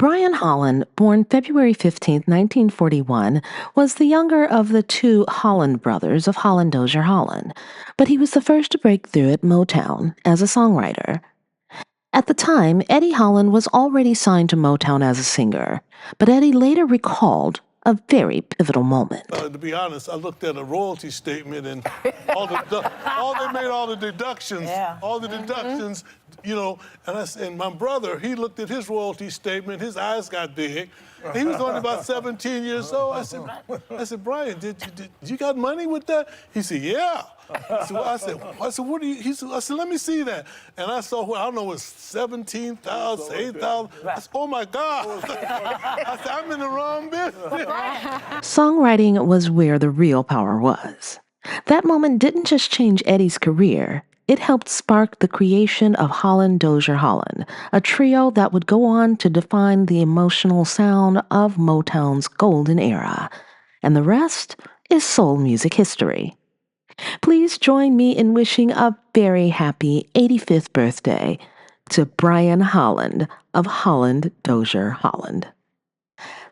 Brian Holland, born February 15, 1941, was the younger of the two Holland brothers of Holland Dozier Holland, but he was the first to break through at Motown as a songwriter. At the time, Eddie Holland was already signed to Motown as a singer, but Eddie later recalled a very pivotal moment. To be honest, I looked at a royalty statement and they made all the deductions, and my brother, he looked at his royalty statement, his eyes got big. He was only about 17 years old. I said, Brian, did you got money with that? He said, yeah. So I said, what do you, I said, let me see that. And I saw, I don't know, it was 17,000, 8,000. I said, oh my God. I said, I'm in the wrong business. Songwriting was where the real power was. That moment didn't just change Eddie's career. It helped spark the creation of Holland Dozier Holland, a trio that would go on to define the emotional sound of Motown's golden era. And the rest is soul music history. Please join me in wishing a very happy 85th birthday to Brian Holland of Holland Dozier Holland.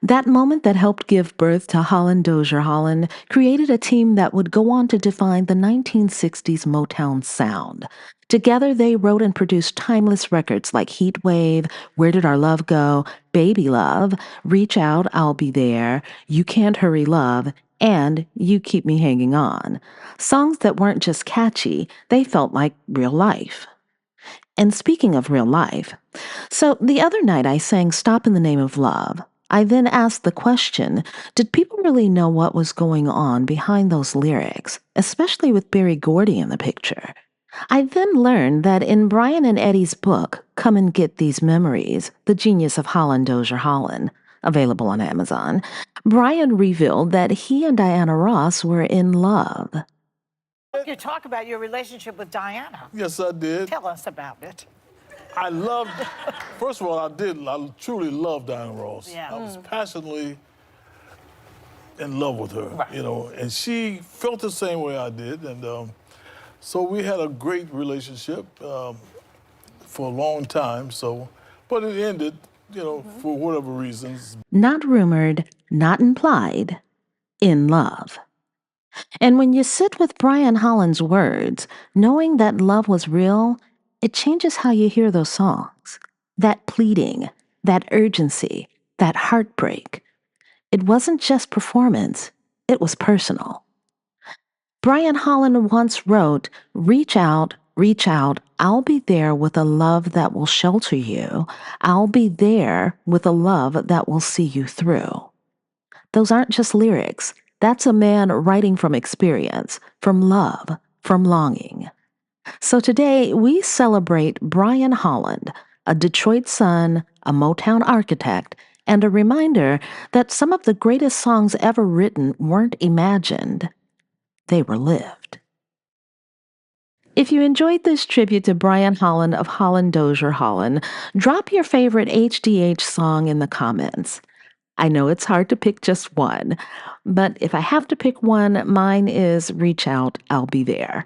That moment that helped give birth to Holland Dozier Holland created a team that would go on to define the 1960s Motown sound. Together, they wrote and produced timeless records like Heat Wave, Where Did Our Love Go, Baby Love, Reach Out, I'll Be There, You Can't Hurry Love, and You Keep Me Hanging On. Songs that weren't just catchy, they felt like real life. And speaking of real life, so the other night I sang Stop in the Name of Love. I then asked the question, did people really know what was going on behind those lyrics, especially with Berry Gordy in the picture? I then learned that in Brian and Eddie's book, Come and Get These Memories, The Genius of Holland Dozier Holland, available on Amazon, Brian revealed that he and Diana Ross were in love. You talk about your relationship with Diana. Yes, I did. Tell us about it. First of all, I truly loved Diana Ross. Yeah. I was passionately in love with her, and she felt the same way I did. And so we had a great relationship for a long time. But it ended, for whatever reasons. Not rumored, not implied, in love. And when you sit with Brian Holland's words, knowing that love was real, it changes how you hear those songs. That pleading, that urgency, that heartbreak. It wasn't just performance, it was personal. Brian Holland once wrote, reach out, I'll be there with a love that will shelter you. I'll be there with a love that will see you through. Those aren't just lyrics. That's a man writing from experience, from love, from longing. So today, we celebrate Brian Holland, a Detroit son, a Motown architect, and a reminder that some of the greatest songs ever written weren't imagined. They were lived. If you enjoyed this tribute to Brian Holland of Holland Dozier Holland, drop your favorite HDH song in the comments. I know it's hard to pick just one, but if I have to pick one, mine is Reach Out, I'll Be There.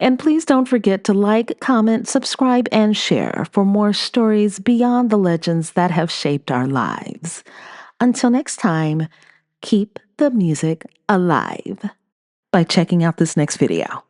And please don't forget to like, comment, subscribe, and share for more stories beyond the legends that have shaped our lives. Until next time, keep the music alive by checking out this next video.